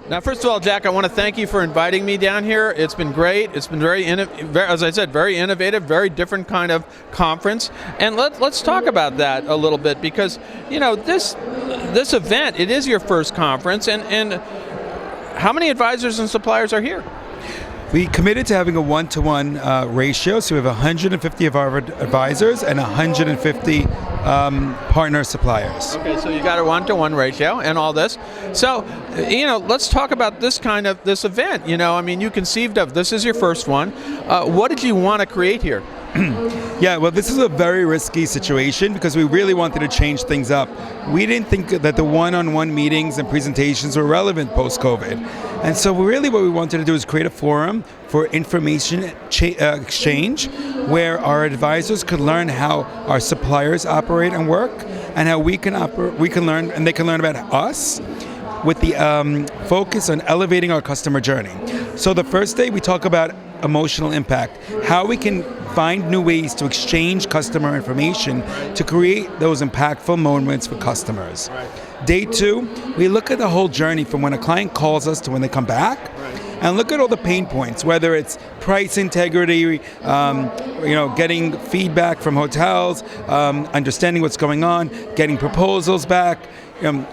Now, first of all, Jack, I want to thank you for inviting me down here. It's been great. It's been as I said, very innovative, very different kind of conference. And let's talk about that a little bit because, this event, it is your first conference, and how many advisors and suppliers are here? We committed to having a one-to-one ratio, so we have 150 of our advisors and 150 partner suppliers. Okay, so you got a one-to-one ratio and all this. So, let's talk about this event. You conceived of, this is your first one. What did you want to create here? Yeah, well, this is a very risky situation because we really wanted to change things up. We didn't think that the one-on-one meetings and presentations were relevant post-COVID. And so what we wanted to do is create a forum for information exchange where our advisors could learn how our suppliers operate and work and how we can learn, and they can learn about us with the focus on elevating our customer journey. So the first day we talk about emotional impact, how we can find new ways to exchange customer information to create those impactful moments for customers. Right. Day 2, we look at the whole journey from when a client calls us to when they come back, and look at all the pain points, whether it's price integrity, getting feedback from hotels, understanding what's going on, getting proposals back,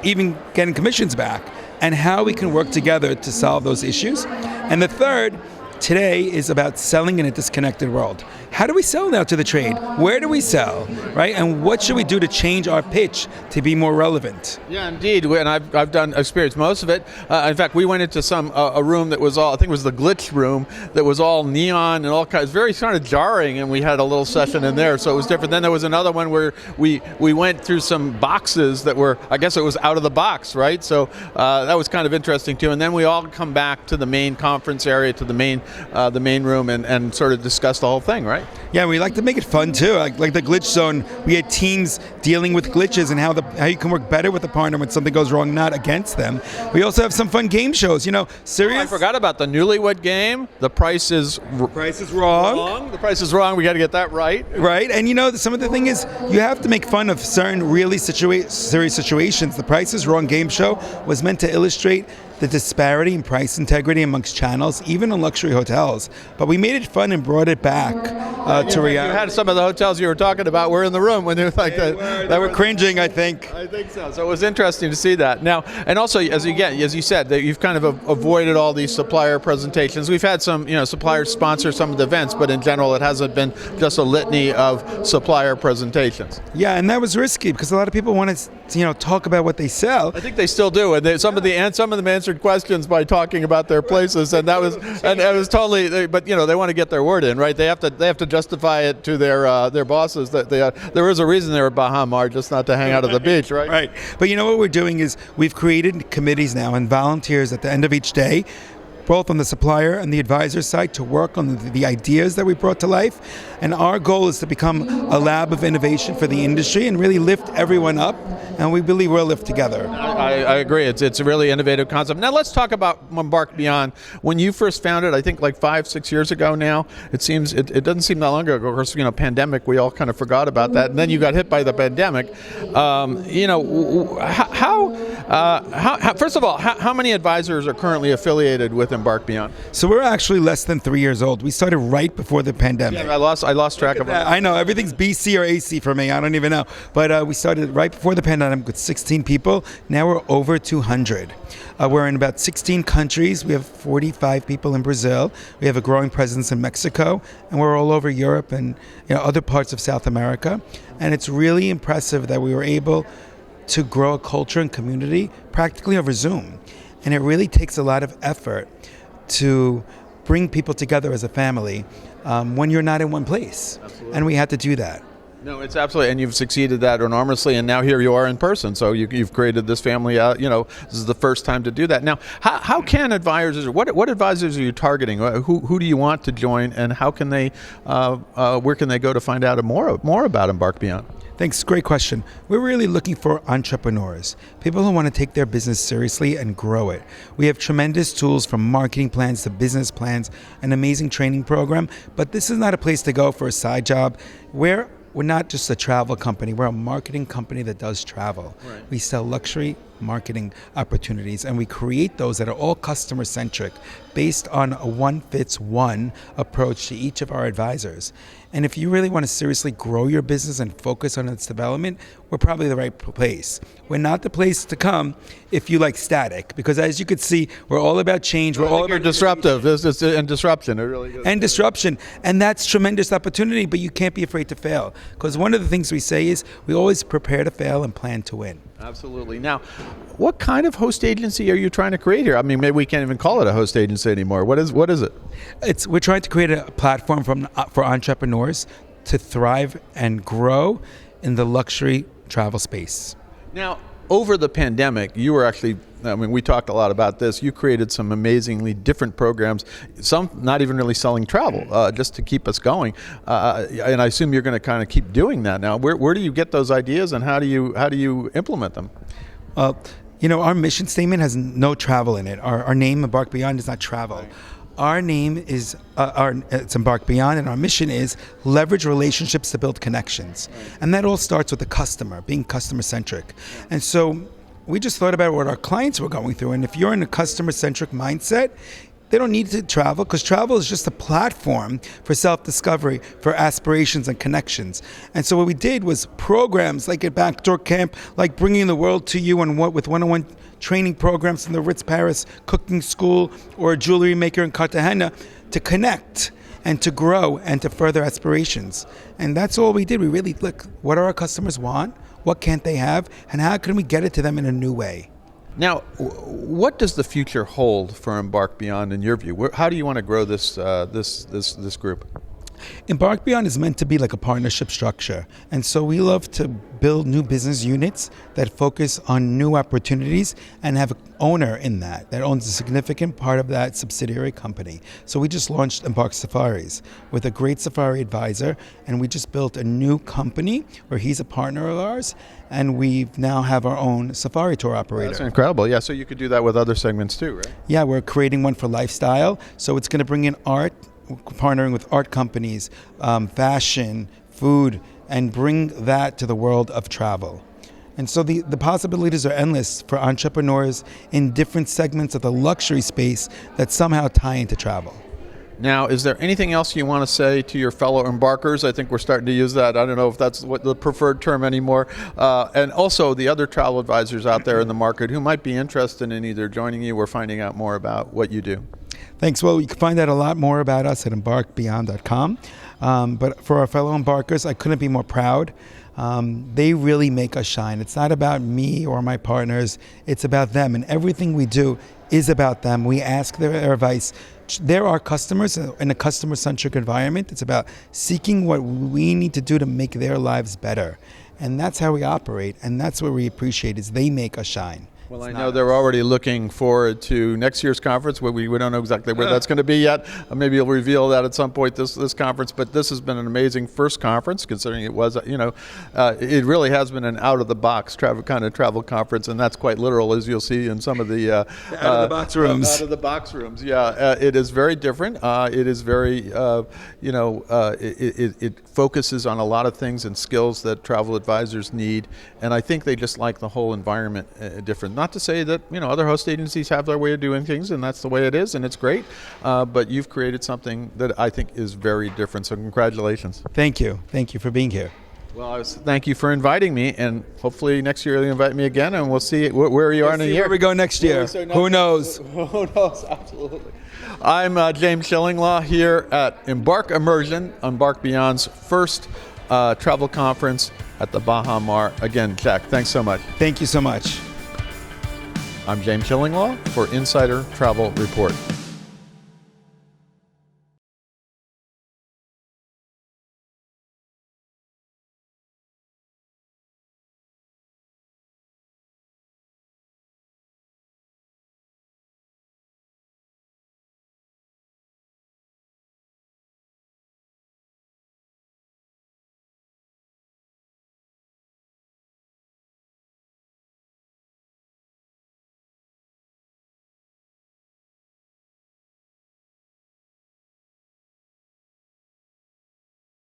even getting commissions back, and how we can work together to solve those issues. And the third, today, is about selling in a disconnected world. How do we sell now to the trade? Where do we sell, right? And what should we do to change our pitch to be more relevant? Yeah, indeed, and I've experienced most of it. In fact, we went into a room that was all, I think it was the glitch room, that was all neon and all kinds, very kind of jarring, and we had a little session in there, so it was different. Then there was another one where we went through some boxes that were, I guess it was out of the box, right? So that was kind of interesting too. And then we all come back to the main conference area, to the main room, and sort of discuss the whole thing, right? Yeah, we like to make it fun too. Like the glitch zone, we had teams dealing with glitches and how you can work better with the partner when something goes wrong, not against them. We also have some fun game shows. Serious. Oh, I forgot about the Newlywed Game. The Price is Wrong. The Price is Wrong. We got to get that right. Right, and some of the thing is you have to make fun of certain really serious situations. The Price is Wrong game show was meant to illustrate the disparity in price integrity amongst channels, even in luxury hotels. But we made it fun and brought it back to reality. You had some of the hotels you were talking about were in the room when they were like they were cringing, I think. I think so. So it was interesting to see that. Now, and also, as you said, that you've kind of avoided all these supplier presentations. We've had some, suppliers sponsor some of the events, but in general, it hasn't been just a litany of supplier presentations. Yeah, and that was risky because a lot of people want to, talk about what they sell. I think they still do, and some of them answered questions by talking about their places, and that was totally. But they want to get their word in, right? They have to justify it to their bosses that there is a reason they're at Baha Mar, just not to hang out at the beach, right? Right. But what we're doing is we've created committees now and volunteers at the end of each day, both on the supplier and the advisor side, to work on the ideas that we brought to life. And our goal is to become a lab of innovation for the industry and really lift everyone up. And we believe we'll lift together. I agree. It's a really innovative concept. Now let's talk about Embark Beyond. When you first founded, I think like 5-6 years ago now, it doesn't seem that long ago. Of course, pandemic, we all kind of forgot about that. And then you got hit by the pandemic. First of all, how many advisors are currently affiliated with Embark Beyond? So we're actually less than 3 years old. We started right before the pandemic. Yeah, I lost track of it. I know, everything's BC or AC for me. I don't even know. But we started right before the pandemic with 16 people. Now we're over 200. We're in about 16 countries. We have 45 people in Brazil. We have a growing presence in Mexico. And we're all over Europe and other parts of South America. And it's really impressive that we were able to grow a culture and community practically over Zoom. And it really takes a lot of effort to bring people together as a family when you're not in one place. Absolutely. And we had to do that. No, it's absolutely, and you've succeeded that enormously, and now here you are in person. So you've created this family. This is the first time to do that. Now, how can advisors? What advisors are you targeting? Who do you want to join, and how can they? Where can they go to find out more about Embark Beyond? Thanks. Great question. We're really looking for entrepreneurs, people who want to take their business seriously and grow it. We have tremendous tools from marketing plans to business plans, an amazing training program, but this is not a place to go for a side job. We're not just a travel company. We're a marketing company that does travel. Right. We sell luxury marketing opportunities, and we create those that are all customer-centric based on a one-fits-one approach to each of our advisors. And if you really want to seriously grow your business and focus on its development, we're probably the right place. We're not the place to come if you like static, because as you could see, we're all about change. We're all about disruptive and disruption. It really is. And disruption. And that's tremendous opportunity, but you can't be afraid to fail. Because one of the things we say is we always prepare to fail and plan to win. Absolutely. Now, what kind of host agency are you trying to create here? I mean, maybe we can't even call it a host agency anymore. What is it? We're trying to create a platform for entrepreneurs to thrive and grow in the luxury travel space. Now, over the pandemic, you were actually, we talked a lot about this. You created some amazingly different programs, some not even really selling travel, just to keep us going. And I assume you're going to kind of keep doing that now. Where do you get those ideas, and how do you implement them? Our mission statement has no travel in it. Our name, Embark Beyond, is not travel. Right. Our name is it's Embark Beyond, and our mission is leverage relationships to build connections. Right. And that all starts with the customer, being customer-centric. Yeah. And so we just thought about what our clients were going through. And if you're in a customer-centric mindset, they don't need to travel, because travel is just a platform for self-discovery, for aspirations and connections. And so what we did was programs like a backdoor camp, like bringing the world to you with one-on-one training programs from the Ritz Paris Cooking School or a jewelry maker in Cartagena, to connect and to grow and to further aspirations. And that's all we did. We really look, what do our customers want? What can't they have? And how can we get it to them in a new way? Now, what does the future hold for Embark Beyond in your view? How do you want to grow this group? Embark Beyond is meant to be like a partnership structure. And so we love to build new business units that focus on new opportunities and have an owner in that owns a significant part of that subsidiary company. So we just launched Embark Safaris with a great safari advisor, and we just built a new company where he's a partner of ours, and we now have our own safari tour operator. That's incredible. Yeah, so you could do that with other segments too, right? Yeah, we're creating one for lifestyle. So it's going to bring in art, partnering with art companies, fashion, food, and bring that to the world of travel. And so the possibilities are endless for entrepreneurs in different segments of the luxury space that somehow tie into travel. Now, is there anything else you want to say to your fellow embarkers? I think we're starting to use that. I don't know if that's what the preferred term anymore. And also the other travel advisors out there in the market who might be interested in either joining you or finding out more about what you do. Thanks. Well, you can find out a lot more about us at embarkbeyond.com. But for our fellow embarkers, I couldn't be more proud. They really make us shine. It's not about me or my partners. It's about them. And everything we do is about them. We ask their advice. They're our customers in a customer-centric environment. It's about seeking what we need to do to make their lives better. And that's how we operate. And that's what we appreciate, is they make us shine. Well, I know they're already looking forward to next year's conference. We don't know exactly where that's going to be yet. Maybe you'll reveal that at some point this conference. But this has been an amazing first conference, considering it was, it really has been an out-of-the-box travel conference, and that's quite literal, as you'll see in some of the out-of-the-box rooms. Out-of-the-box rooms, yeah. It is very different. It is very, it focuses on a lot of things and skills that travel advisors need, and I think they just like the whole environment different. Not to say that other host agencies have their way of doing things, and that's the way it is, and it's great. But you've created something that I think is very different. So congratulations. Thank you for being here. Well, thank you for inviting me, and hopefully next year you'll invite me again, and we'll see where you are in a year. Where we go next year. Who knows? Who knows? Absolutely. I'm James Schillinglaw here at Embark Immersion, Embark Beyond's first travel conference at the Baha Mar. Again, Jack, thanks so much. Thank you so much. I'm James Schillinglaw for Insider Travel Report.